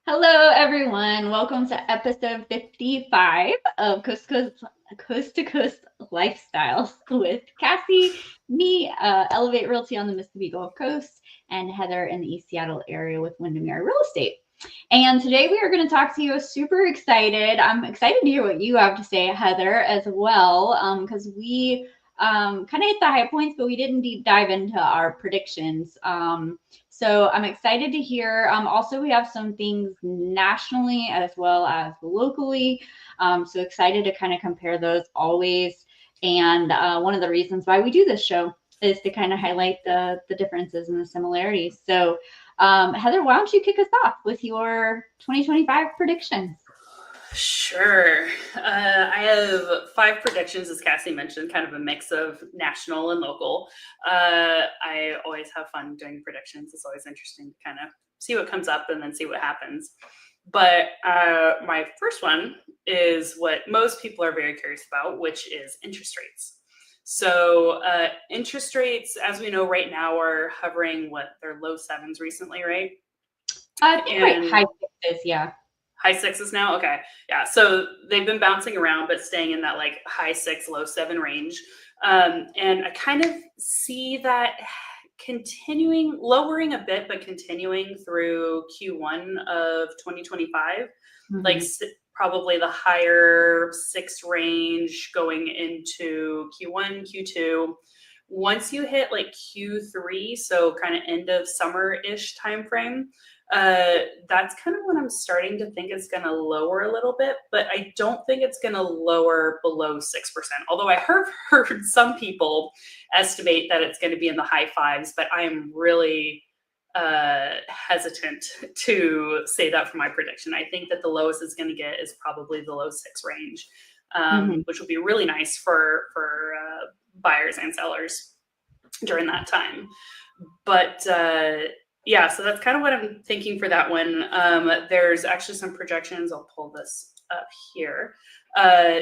Hello, everyone. Welcome to episode 55 of Coast to Coast Lifestyles with Cassie, me, Elevate Realty on the Mississippi Gulf Coast, and Heather in the East Seattle area with Windermere Real Estate. And today we are going to talk to you. Super excited. I'm excited to hear what you have to say, Heather, as well, because we kind of hit the high points, but we didn't deep dive into our predictions. So I'm excited to hear. Also, we have some things nationally as well as locally. So excited to kind of compare those always. And one of the reasons why we do this show is to kind of highlight the differences and the similarities. So Heather, why don't you kick us off with your 2025 predictions? Sure. I have 5 predictions, as Cassie mentioned, kind of a mix of national and local. I always have fun doing predictions. It's always interesting to kind of see what comes up and then see what happens. But my first one is what most people are very curious about, which is interest rates. So interest rates, as we know right now, are hovering they're low sevens recently, right? I think right high sixes, yeah. High sixes now? Okay. Yeah. So they've been bouncing around, but staying in that like high 6, low 7 range. And I kind of see that continuing, lowering a bit, but continuing through Q1 of 2025, Mm-hmm. like probably the higher 6 range going into Q1, Q2. Once you hit like Q3, so kind of end of summer-ish timeframe, that's kind of when I'm starting to think it's going to lower a little bit, but I don't think it's going to lower below 6%. Although I have heard some people estimate that it's going to be in the high 5s, but I am really hesitant to say that for my prediction. I think that the lowest it's going to get is probably the low 6 range, which will be really nice for buyers and sellers during that time. But yeah, so that's kind of what I'm thinking for that one. There's actually some projections. I'll pull this up here.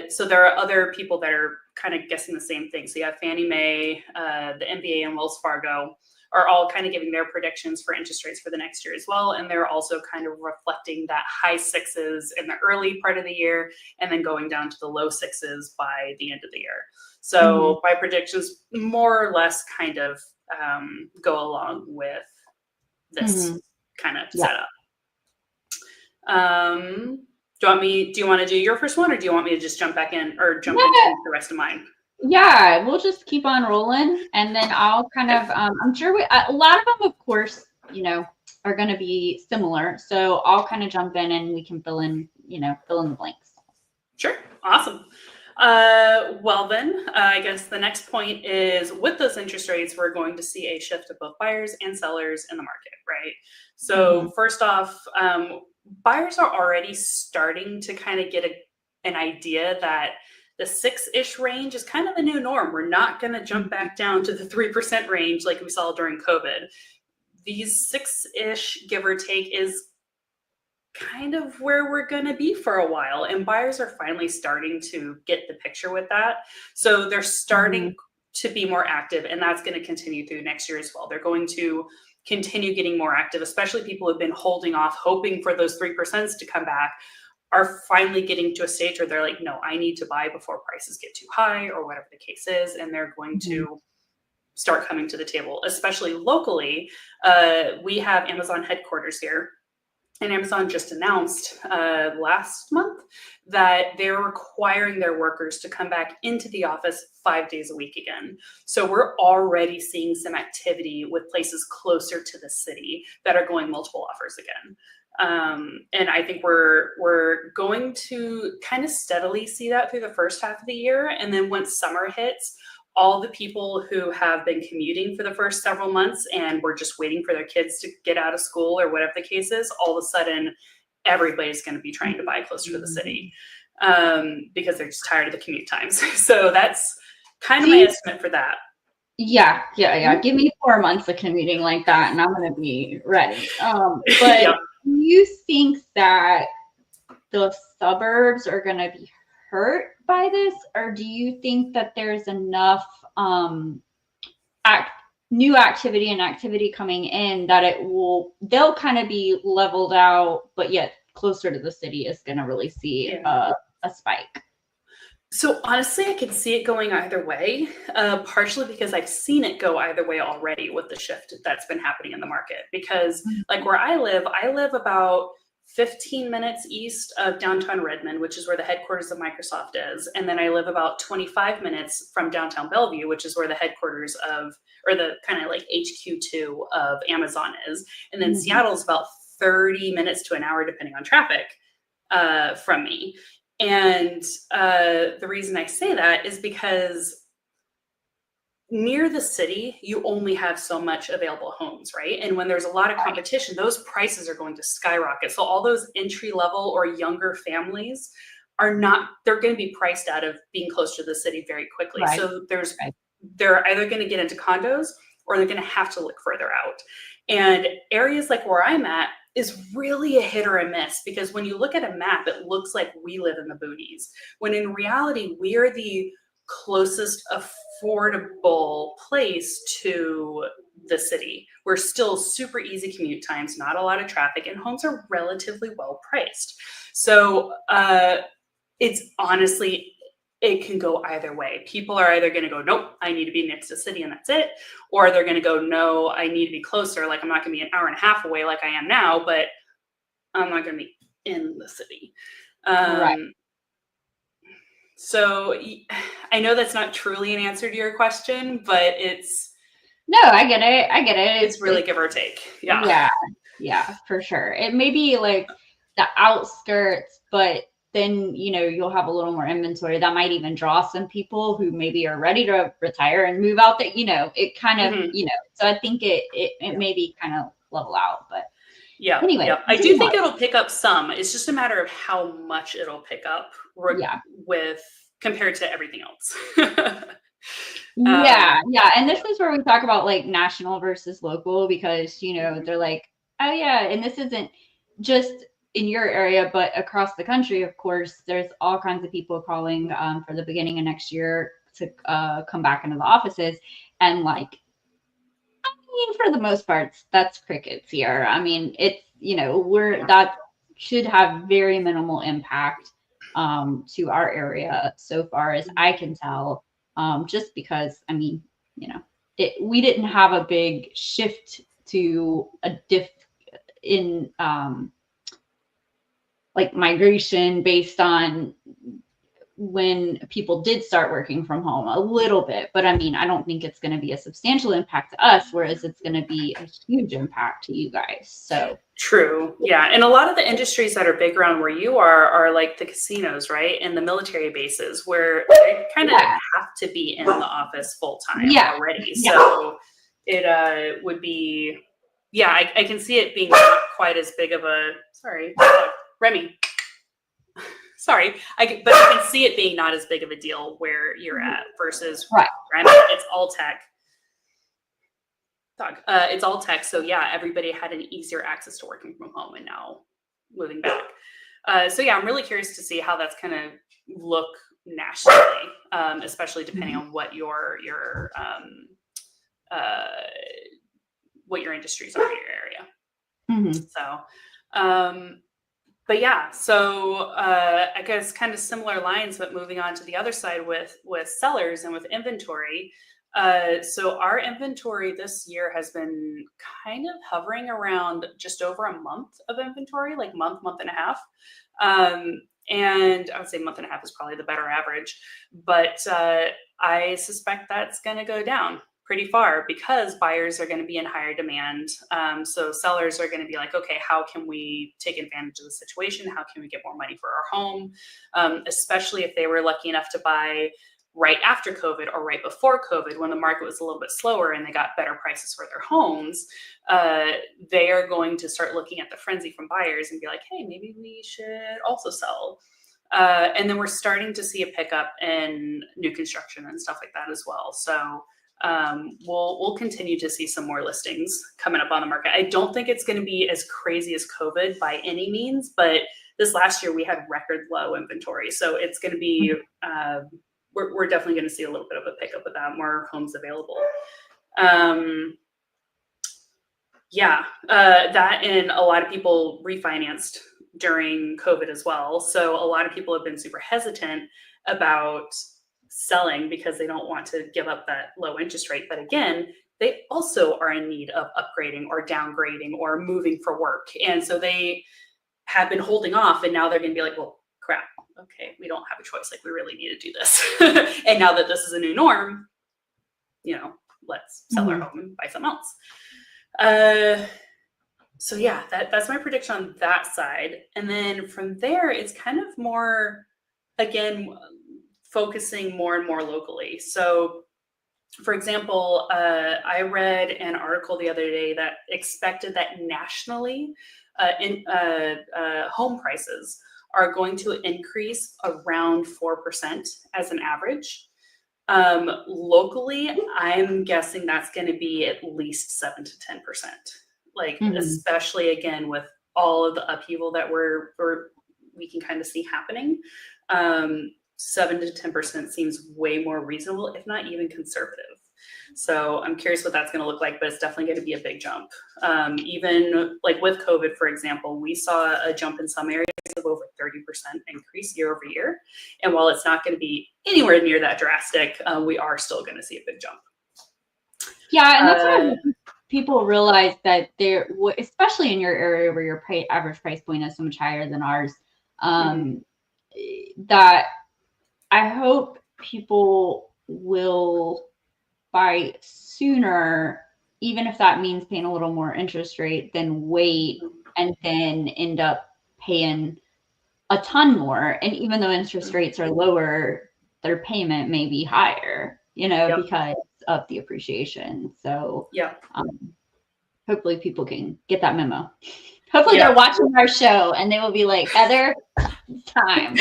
So there are other people that are kind of guessing the same thing. So you have Fannie Mae, the MBA, and Wells Fargo are all kind of giving their predictions for interest rates for the next year as well. And they're also kind of reflecting that high 6s in the early part of the year and then going down to the low 6s by the end of the year. So my predictions more or less kind of go along with this kind of setup. Do you want to do your first one, or do you want me to just jump back in or jump into the rest of mine? Yeah, we'll just keep on rolling, and then I'll kind of, I'm sure a lot of them, of course, are going to be similar. So I'll kind of jump in and we can fill in the blanks. Sure. Awesome. Well then, I guess the next point is with those interest rates, we're going to see a shift of both buyers and sellers in the market, right? So first off, buyers are already starting to kind of get an idea that the 6-ish range is kind of the new norm. We're not going to jump back down to the 3% range like we saw during COVID. These 6-ish, give or take, is kind of where we're going to be for a while, and buyers are finally starting to get the picture with that. So they're starting to be more active, and that's going to continue through next year as well. They're going to continue getting more active, especially people who've been holding off, hoping for those 3% to come back, are finally getting to a stage where they're like, no, I need to buy before prices get too high or whatever the case is. And they're going to start coming to the table, especially locally. We have Amazon headquarters here. And Amazon just announced last month that they're requiring their workers to come back into the office 5 days a week again. So we're already seeing some activity with places closer to the city that are going multiple offers again. And I think we're going to kind of steadily see that through the first half of the year. And then once summer hits, all the people who have been commuting for the first several months and were just waiting for their kids to get out of school or whatever the case is, all of a sudden, everybody's going to be trying to buy closer to the city because they're just tired of the commute times. So that's kind of my estimate for that. Yeah. Give me 4 months of commuting like that, and I'm going to be ready. But do you think that the suburbs are going to be hurt by this, or do you think that there's enough new activity and activity coming in, that they'll kind of be leveled out, but yet closer to the city is going to really see a spike. So honestly, I could see it going either way, partially because I've seen it go either way already with the shift that's been happening in the market. Because like where I live about 15 minutes east of downtown Redmond, which is where the headquarters of Microsoft is. And then I live about 25 minutes from downtown Bellevue, which is where the headquarters or the kind of like HQ2 of Amazon is. And then Seattle's about 30 minutes to an hour, depending on traffic, from me. And the reason I say that is because near the city, you only have so much available homes, right? And when there's a lot of competition, those prices are going to skyrocket. So all those entry level or younger families they're going to be priced out of being close to the city very quickly. Right. So they're either going to get into condos or they're going to have to look further out. And areas like where I'm at is really a hit or a miss, because when you look at a map, it looks like we live in the boonies, when in reality, we are the closest affordable place to the city. We're still super easy commute times, not a lot of traffic, and homes are relatively well priced. So it's honestly, it can go either way. People are either going to go, nope, I need to be next to the city and that's it. Or they're going to go, no, I need to be closer. Like I'm not going to be an hour and a half away like I am now, but I'm not going to be in the city. Right. So I know that's not truly an answer to your question, but no, I get it. It's really give or take. Yeah, for sure. It may be like the outskirts, but then, you'll have a little more inventory that might even draw some people who maybe are ready to retire and move out there. It kind of, so I think it may be kind of level out, but anyway. Yeah. I do think it'll pick up some. It's just a matter of how much it'll pick up with compared to everything else. Yeah. And this is where we talk about like national versus local, because, they're like, oh yeah. And this isn't just in your area, but across the country, of course, there's all kinds of people calling for the beginning of next year to come back into the offices. And like, I mean, for the most part, that's crickets here. I mean, it's, that should have very minimal impact to our area so far as I can tell, just because, I mean, we didn't have a big shift to a in like migration based on when people did start working from home a little bit. But I mean, I don't think it's going to be a substantial impact to us, whereas it's going to be a huge impact to you guys. So true. Yeah. And a lot of the industries that are big around where you are like the casinos, right? And the military bases, where they kind of have to be in the office full time already. So it would be, I can see it being not quite as big of a, sorry, Remy. Sorry, but I can see it being not as big of a deal where you're at versus where I'm at. It's all tech. It's all tech. So everybody had an easier access to working from home, and now moving back. So I'm really curious to see how that's going to look nationally, especially depending on what your industries are in your area. So. But so I guess kind of similar lines, but moving on to the other side with sellers and with inventory. So our inventory this year has been kind of hovering around just over a month of inventory, like month and a half. And I would say month and a half is probably the better average, but I suspect that's going to go down pretty far because buyers are going to be in higher demand. So sellers are going to be like, okay, how can we take advantage of the situation? How can we get more money for our home? Especially if they were lucky enough to buy right after COVID or right before COVID, when the market was a little bit slower and they got better prices for their homes, they are going to start looking at the frenzy from buyers and be like, hey, maybe we should also sell. And then we're starting to see a pickup in new construction and stuff like that as well. So we'll continue to see some more listings coming up on the market. I don't think it's going to be as crazy as COVID by any means, but this last year we had record low inventory. So it's going to be, we're definitely going to see a little bit of a pickup with that, more homes available. That, and a lot of people refinanced during COVID as well. So a lot of people have been super hesitant about selling because they don't want to give up that low interest rate. But again, they also are in need of upgrading or downgrading or moving for work. And so they have been holding off, and now they're going to be like, well, crap, okay, we don't have a choice. Like, we really need to do this. And now that this is a new norm, let's sell our home and buy something else. So yeah, that's my prediction on that side. And then from there, it's kind of more, again, focusing more and more locally. So for example, I read an article the other day that expected that nationally home prices are going to increase around 4% as an average. Locally, I'm guessing that's going to be at least 7 to 10%. Like, especially again with all of the upheaval that we can kind of see happening. 7 to 10% seems way more reasonable, if not even conservative. So I'm curious what that's going to look like, but it's definitely going to be a big jump. Even like with COVID, for example, we saw a jump in some areas of over 30% increase year over year. And while it's not going to be anywhere near that drastic, we are still going to see a big jump. Yeah, and that's what people realize, that there, especially in your area where your average price point is so much higher than ours, that I hope people will buy sooner, even if that means paying a little more interest rate, than wait and then end up paying a ton more. And even though interest rates are lower, their payment may be higher, because of the appreciation. So hopefully people can get that memo. Hopefully they're watching our show and they will be like, Heather, it's time.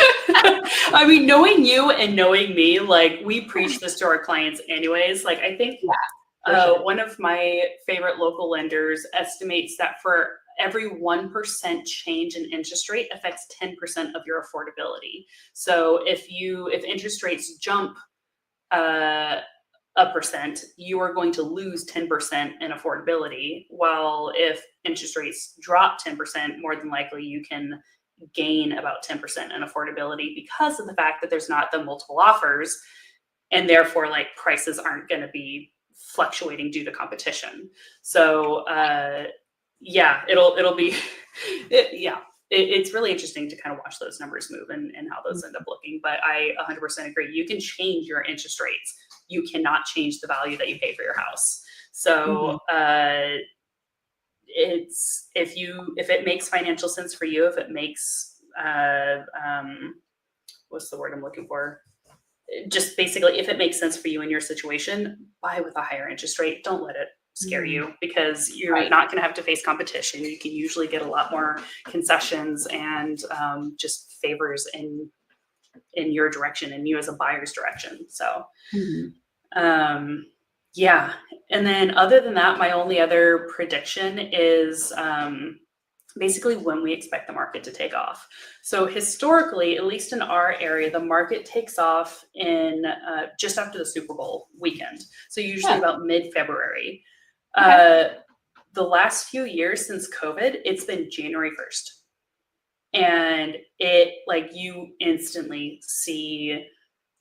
I mean, knowing you and knowing me, like, we preach this to our clients anyways. Like, I think one of my favorite local lenders estimates that for every 1% change in interest rate affects 10% of your affordability. So if interest rates jump 1%, you are going to lose 10% in affordability. While if interest rates drop 10%, more than likely you can gain about 10% in affordability because of the fact that there's not the multiple offers, and therefore like prices aren't going to be fluctuating due to competition. So it'll be it's really interesting to kind of watch those numbers move and how those end up looking. But I 100% agree. You can change your interest rates. You cannot change the value that you pay for your house. So it's if it makes financial sense for you, if it makes what's the word I'm looking for? Just basically, if it makes sense for you in your situation, buy with a higher interest rate. Don't let it scare you, because you're not going to have to face competition. You can usually get a lot more concessions and just favors in your direction and you as a buyer's direction. So and then other than that, my only other prediction is basically when we expect the market to take off. So historically, at least in our area, the market takes off in just after the Super Bowl weekend. So usually about mid-February. The last few years since COVID, it's been January 1st. And it, like, you instantly see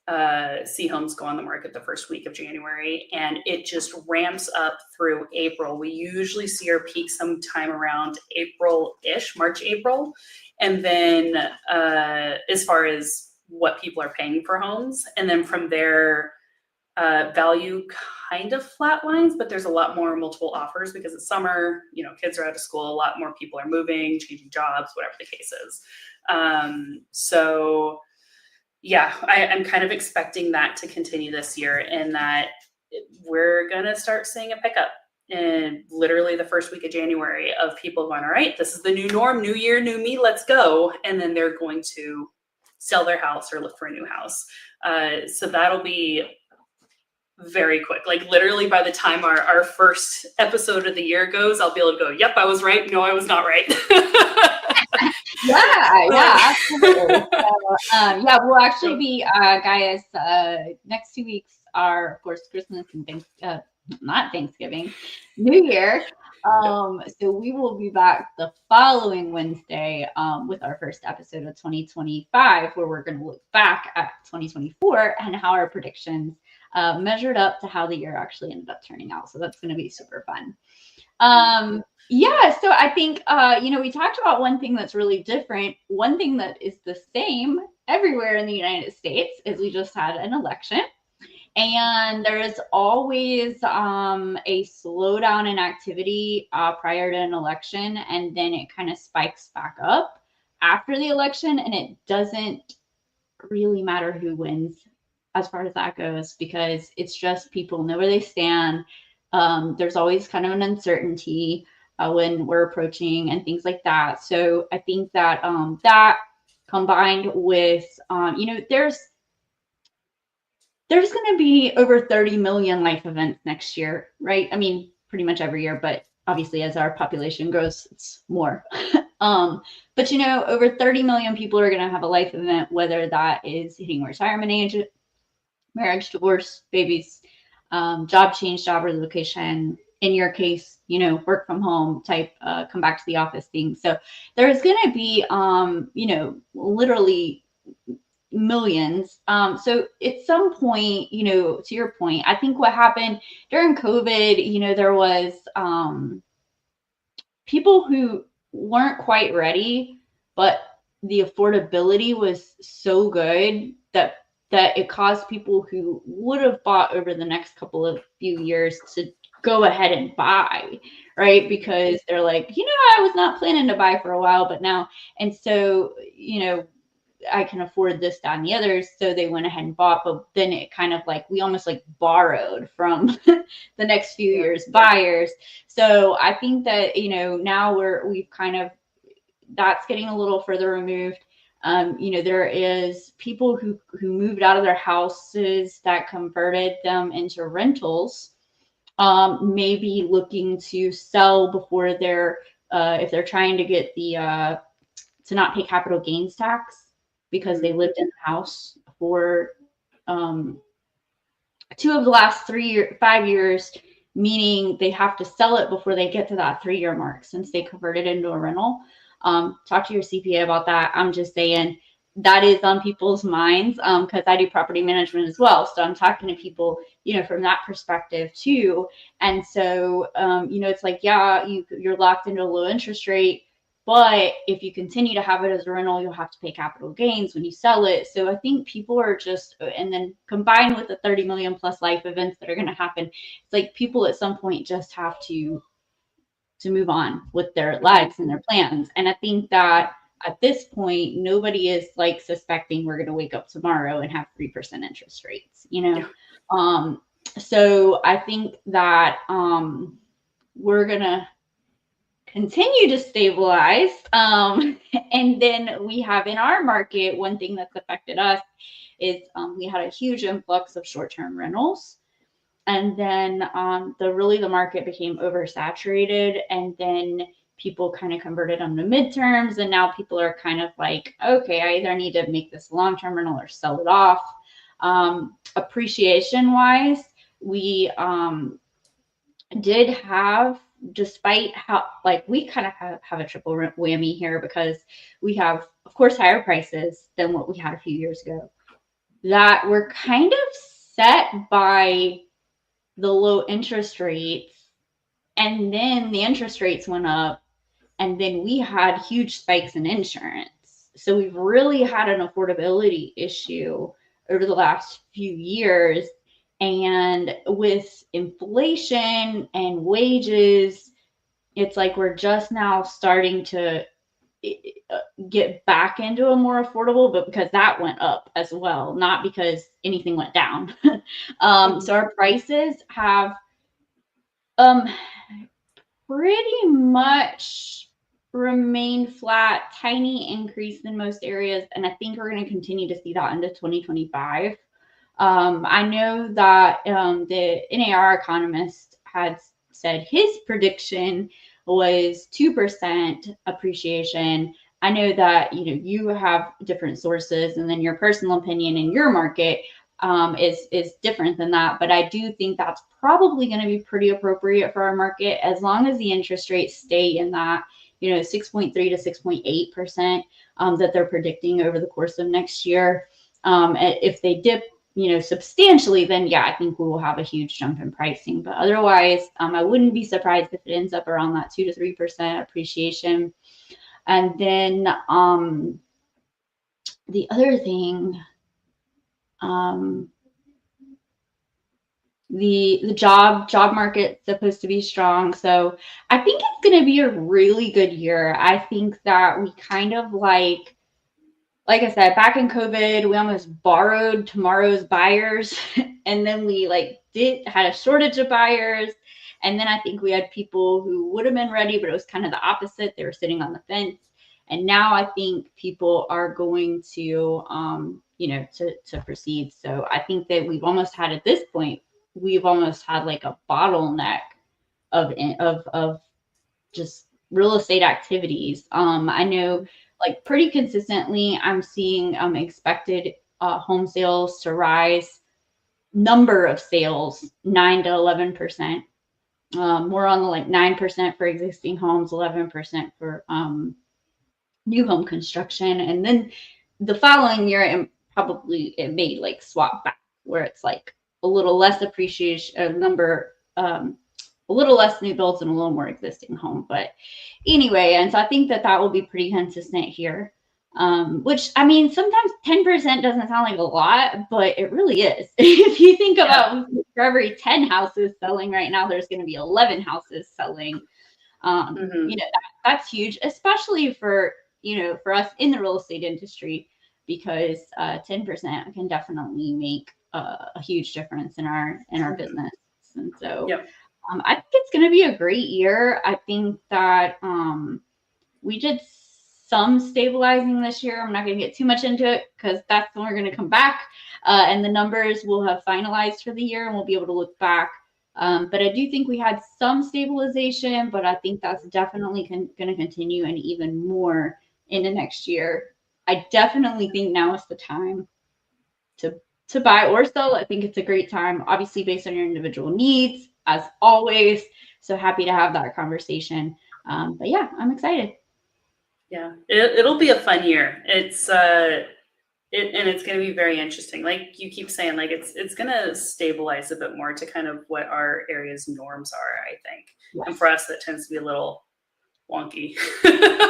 homes go on the market the first week of January, and it just ramps up through April. We usually see our peak sometime around April-ish, March, April. And then as far as what people are paying for homes, and then from there, value kind of flatlines, but there's a lot more multiple offers because it's summer, kids are out of school, a lot more people are moving, changing jobs, whatever the case is. So yeah, I'm kind of expecting that to continue this year, and that we're going to start seeing a pickup in literally the first week of January of people going, all right, this is the new norm, new year, new me, let's go. And then they're going to sell their house or look for a new house. So that'll be very quick. Like, literally by the time our first episode of the year goes, I'll be able to go, yep, I was right. No, I was not right. Yeah, absolutely. So, we'll actually be, guys, next 2 weeks are, of course, Christmas and not Thanksgiving, New Year. So we will be back the following Wednesday with our first episode of 2025, where we're going to look back at 2024 and how our predictions measured up to how the year actually ended up turning out. So that's going to be super fun. Yeah, so I think, we talked about one thing that's really different. One thing that is the same everywhere in the United States is we just had an election. And there is always a slowdown in activity prior to an election, and then it kind of spikes back up after the election. And it doesn't really matter who wins as far as that goes, because it's just people know where they stand. There's always kind of an uncertainty when we're approaching and things like that. So I think that that combined with, there's going to be over 30 million life events next year, right? I mean, pretty much every year, but obviously as our population grows, it's more. But over 30 million people are going to have a life event, whether that is hitting retirement age, marriage, divorce, babies, job change, job relocation. In your case, work from home type, come back to the office thing. So there's going to be, literally millions. So at some point, to your point, I think what happened during COVID, there was people who weren't quite ready, but the affordability was so good that it caused people who would have bought over the next couple of few years to go ahead and buy, right? Because they're like, I was not planning to buy for a while, but now, and so, I can afford this, that, and the others. So they went ahead and bought, but then it kind of like, we almost like borrowed from the next few years buyers. So I think that, now we've kind of, that's getting a little further removed. There is people who moved out of their houses that converted them into rentals, maybe looking to sell before they're, if they're trying to get the, to not pay capital gains tax, because they lived in the house for 2 of the last 5 years, meaning they have to sell it before they get to that 3-year mark since they converted into a rental. Talk to your CPA about that. I'm just saying that is on people's minds, because I do property management as well. So I'm talking to people, from that perspective too. And so, it's like, yeah, you're locked into a low interest rate. But if you continue to have it as a rental, you'll have to pay capital gains when you sell it. So I think people are just, and then combined with the 30 million plus life events that are going to happen, it's like people at some point just have to move on with their lives and their plans. And I think that at this point, nobody is like suspecting we're going to wake up tomorrow and have 3% interest rates, Yeah. So I think that we're going to continue to stabilize. And then we have in our market, one thing that's affected us is we had a huge influx of short-term rentals. And then the market became oversaturated, and then people kind of converted them to midterms. And now people are kind of like, okay, I either need to make this long-term rental or sell it off. Appreciation wise, we did have, despite how, like, we kind of have a triple whammy here, because we have, of course, higher prices than what we had a few years ago that were kind of set by the low interest rates. And then the interest rates went up, and then we had huge spikes in insurance. So we've really had an affordability issue over the last few years. And with inflation and wages, it's like we're just now starting to get back into a more affordable, but because that went up as well, not because anything went down. So our prices have pretty much remained flat, tiny increase in most areas. And I think we're going to continue to see that into 2025. I know that the NAR economist had said his prediction was 2% appreciation. I know that you have different sources, and then your personal opinion in your market. is different than that. But I do think that's probably going to be pretty appropriate for our market as long as the interest rates stay in that, 6.3 to 6.8% that they're predicting over the course of next year. If they dip, substantially, then yeah, I think we will have a huge jump in pricing. But otherwise, I wouldn't be surprised if it ends up around that 2 to 3% appreciation. And then the other thing, the job market's supposed to be strong. So I think it's going to be a really good year. I think that we kind of like I said, back in COVID, we almost borrowed tomorrow's buyers. And then we had a shortage of buyers. And then I think we had people who would have been ready, but it was kind of the opposite. They were sitting on the fence. And now I think people are going to, to proceed. So I think that we've almost had, at this point, we've almost had like a bottleneck of just real estate activities. I know pretty consistently, I'm seeing expected home sales to rise, number of sales 9 to 11%. More on the 9% for existing homes, 11% for new home construction, and then the following year it may swap back where it's a little less appreciation number. A little less new builds and a little more existing home. But anyway, and so I think that will be pretty consistent here. Which, I mean, sometimes 10% doesn't sound like a lot, but it really is. If you think about for every 10 houses selling right now, there's going to be 11 houses selling. That's huge, especially for us in the real estate industry, because 10% can definitely make a huge difference in our business. And so I think it's going to be a great year. I think that we did some stabilizing this year. I'm not going to get too much into it because that's when we're going to come back and the numbers will have finalized for the year and we'll be able to look back. But I do think we had some stabilization, but I think that's definitely going to continue and even more into next year. I definitely think now is the time to buy or sell. I think it's a great time, obviously based on your individual needs, as always. So happy to have that conversation. But yeah, I'm excited. Yeah, it'll be a fun year. It's and it's going to be very interesting. Like you keep saying, it's going to stabilize a bit more to kind of what our area's norms are, I think. Yes. And for us, that tends to be a little wonky.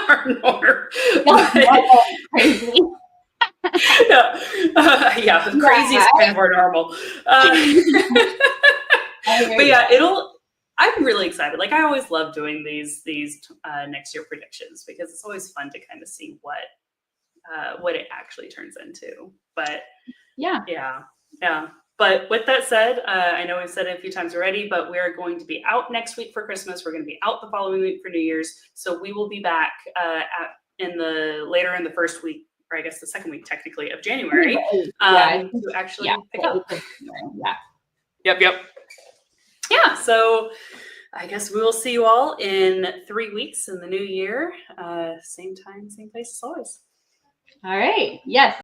Our norm. Crazy. Crazy is kind of our normal. But yeah, I'm really excited. I always love doing these next year predictions because it's always fun to kind of see what it actually turns into. But yeah. But with that said, I know we've said it a few times already, but we are going to be out next week for Christmas. We're going to be out the following week for New Year's. So we will be back later in the first week, or I guess the second week technically of January, to actually pick up. Yep. Yeah, so I guess we will see you all in 3 weeks in the new year. Same time, same place as always. All right. Yes.